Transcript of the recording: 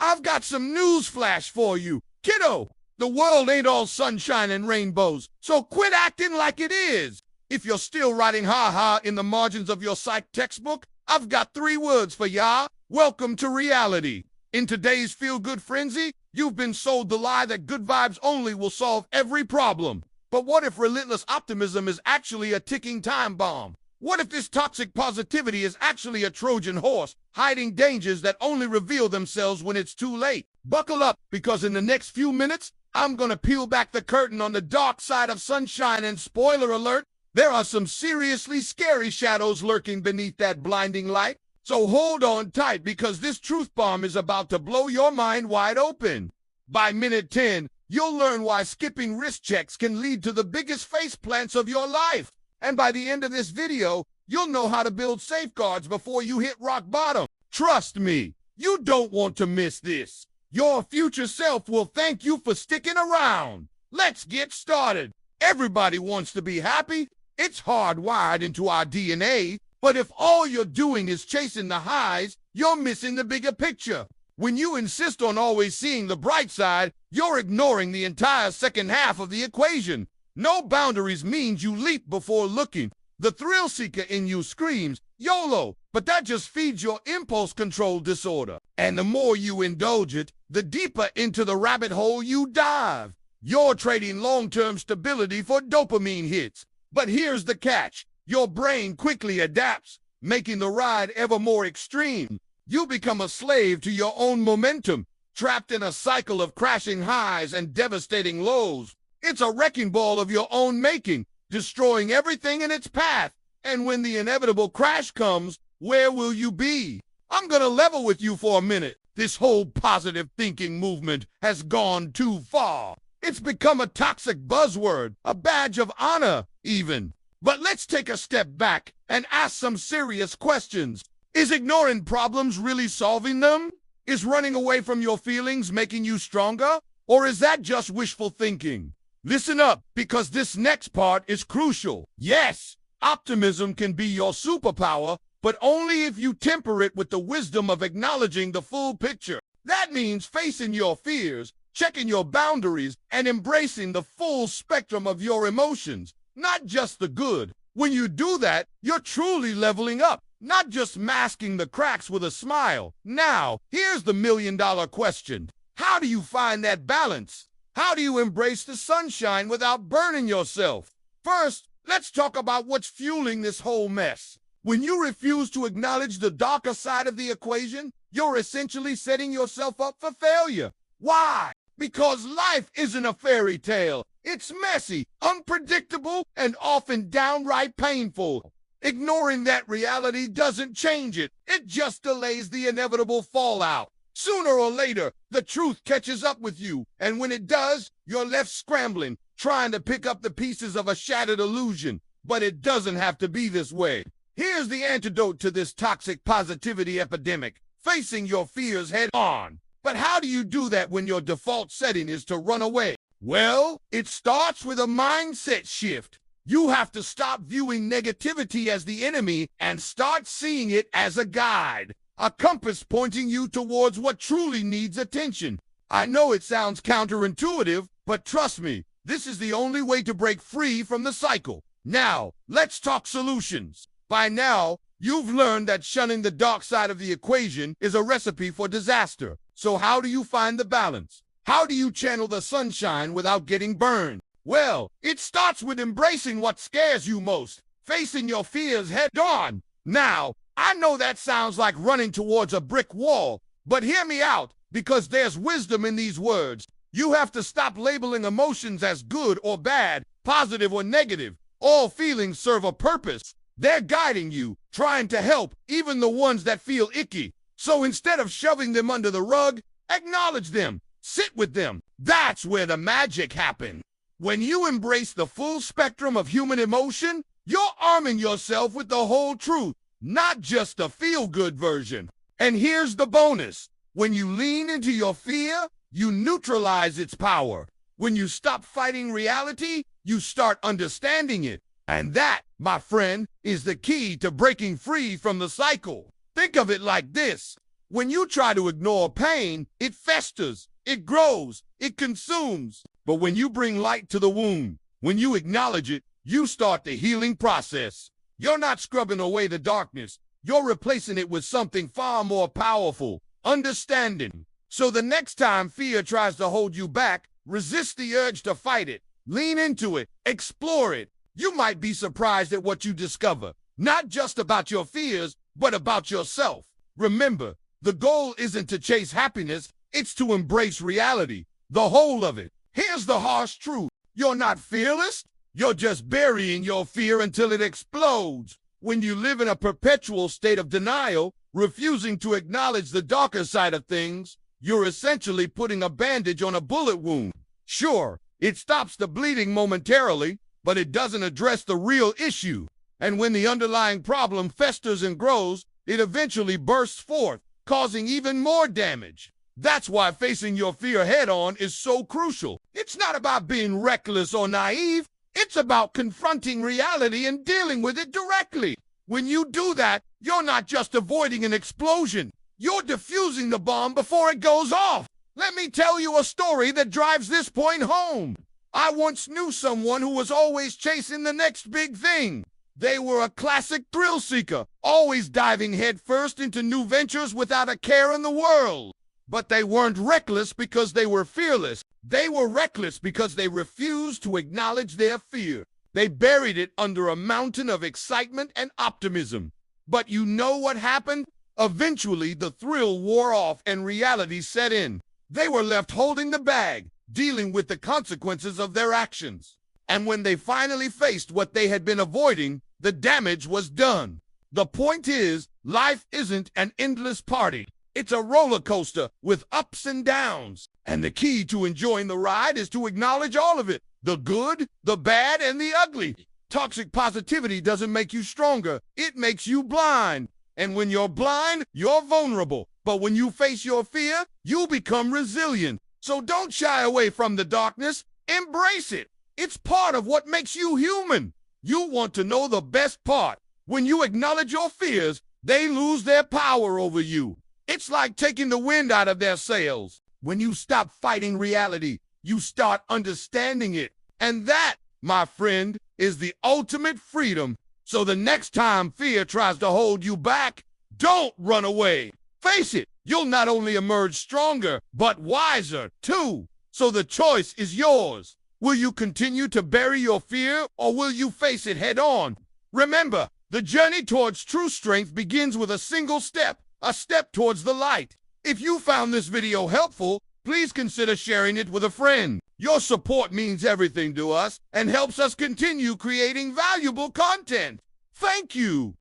I've got some news flash for you. Kiddo, the world ain't all sunshine and rainbows, so quit acting like it is. If you're still writing ha-ha in the margins of your psych textbook, I've got 3 words for ya. Welcome to reality. In today's feel-good frenzy, you've been sold the lie that good vibes only will solve every problem. But what if relentless optimism is actually a ticking time bomb? What if this toxic positivity is actually a Trojan horse, hiding dangers that only reveal themselves when it's too late? Buckle up, because in the next few minutes, I'm gonna peel back the curtain on the dark side of sunshine, and spoiler alert, there are some seriously scary shadows lurking beneath that blinding light. So hold on tight, because this truth bomb is about to blow your mind wide open. By minute 10, you'll learn why skipping wrist checks can lead to the biggest face plants of your life. And by the end of this video, you'll know how to build safeguards before you hit rock bottom. Trust me, you don't want to miss this. Your future self will thank you for sticking around. Let's get started. Everybody wants to be happy. It's hardwired into our DNA. But if all you're doing is chasing the highs, you're missing the bigger picture. When you insist on always seeing the bright side, you're ignoring the entire second half of the equation. No boundaries means you leap before looking. The thrill seeker in you screams, YOLO, but that just feeds your impulse control disorder. And the more you indulge it, the deeper into the rabbit hole you dive. You're trading long-term stability for dopamine hits. But here's the catch. Your brain quickly adapts, making the ride ever more extreme. You become a slave to your own momentum, trapped in a cycle of crashing highs and devastating lows. It's a wrecking ball of your own making, destroying everything in its path. And when the inevitable crash comes, where will you be? I'm gonna level with you for a minute. This whole positive thinking movement has gone too far. It's become a toxic buzzword, a badge of honor, even. But let's take a step back and ask some serious questions. Is ignoring problems really solving them? Is running away from your feelings making you stronger? Or is that just wishful thinking? Listen up, because this next part is crucial. Yes, optimism can be your superpower, but only if you temper it with the wisdom of acknowledging the full picture. That means facing your fears, checking your boundaries, and embracing the full spectrum of your emotions. Not just the good. When you do that, you're truly leveling up, not just masking the cracks with a smile. Now, here's the million-dollar question. How do you find that balance? How do you embrace the sunshine without burning yourself? First, let's talk about what's fueling this whole mess. When you refuse to acknowledge the darker side of the equation, you're essentially setting yourself up for failure. Why? Because life isn't a fairy tale. It's messy, unpredictable, and often downright painful. Ignoring that reality doesn't change it. It just delays the inevitable fallout. Sooner or later, the truth catches up with you, and when it does, you're left scrambling, trying to pick up the pieces of a shattered illusion. But it doesn't have to be this way. Here's the antidote to this toxic positivity epidemic: facing your fears head on. But how do you do that when your default setting is to run away? Well, it starts with a mindset shift. You have to stop viewing negativity as the enemy and start seeing it as a guide, a compass pointing you towards what truly needs attention. I know it sounds counterintuitive, but trust me, this is the only way to break free from the cycle. Now, let's talk solutions. By now, you've learned that shunning the dark side of the equation is a recipe for disaster. So how do you find the balance? How do you channel the sunshine without getting burned? Well, it starts with embracing what scares you most, facing your fears head on. Now, I know that sounds like running towards a brick wall, but hear me out, because there's wisdom in these words. You have to stop labeling emotions as good or bad, positive or negative. All feelings serve a purpose. They're guiding you, trying to help, even the ones that feel icky. So instead of shoving them under the rug, acknowledge them. Sit with them. That's where the magic happens. When you embrace the full spectrum of human emotion, you're arming yourself with the whole truth, not just the feel-good version. And here's the bonus. When you lean into your fear, you neutralize its power. When you stop fighting reality, you start understanding it. And that, my friend, is the key to breaking free from the cycle. Think of it like this. When you try to ignore pain, it festers, it grows, it consumes. But when you bring light to the wound, when you acknowledge it, you start the healing process. You're not scrubbing away the darkness. You're replacing it with something far more powerful, understanding. So the next time fear tries to hold you back, resist the urge to fight it. Lean into it. Explore it. You might be surprised at what you discover, not just about your fears, but about yourself. Remember, the goal isn't to chase happiness, it's to embrace reality, the whole of it. Here's the harsh truth. You're not fearless. You're just burying your fear until it explodes. When you live in a perpetual state of denial, refusing to acknowledge the darker side of things, you're essentially putting a bandage on a bullet wound. Sure, it stops the bleeding momentarily, but it doesn't address the real issue. And when the underlying problem festers and grows, it eventually bursts forth, causing even more damage. That's why facing your fear head-on is so crucial. It's not about being reckless or naive. It's about confronting reality and dealing with it directly. When you do that, you're not just avoiding an explosion. You're diffusing the bomb before it goes off. Let me tell you a story that drives this point home. I once knew someone who was always chasing the next big thing. They were a classic thrill seeker, always diving headfirst into new ventures without a care in the world. But they weren't reckless because they were fearless. They were reckless because they refused to acknowledge their fear. They buried it under a mountain of excitement and optimism. But you know what happened? Eventually, the thrill wore off and reality set in. They were left holding the bag, dealing with the consequences of their actions. And when they finally faced what they had been avoiding, the damage was done. The point is, life isn't an endless party. It's a roller coaster with ups and downs. And the key to enjoying the ride is to acknowledge all of it. The good, the bad, and the ugly. Toxic positivity doesn't make you stronger. It makes you blind. And when you're blind, you're vulnerable. But when you face your fear, you become resilient. So don't shy away from the darkness. Embrace it. It's part of what makes you human. You want to know the best part. When you acknowledge your fears, they lose their power over you. It's like taking the wind out of their sails. When you stop fighting reality, you start understanding it. And that, my friend, is the ultimate freedom. So the next time fear tries to hold you back, don't run away. Face it, you'll not only emerge stronger, but wiser too. So the choice is yours. Will you continue to bury your fear, or will you face it head on? Remember, the journey towards true strength begins with a single step, a step towards the light. If you found this video helpful, please consider sharing it with a friend. Your support means everything to us and helps us continue creating valuable content. Thank you.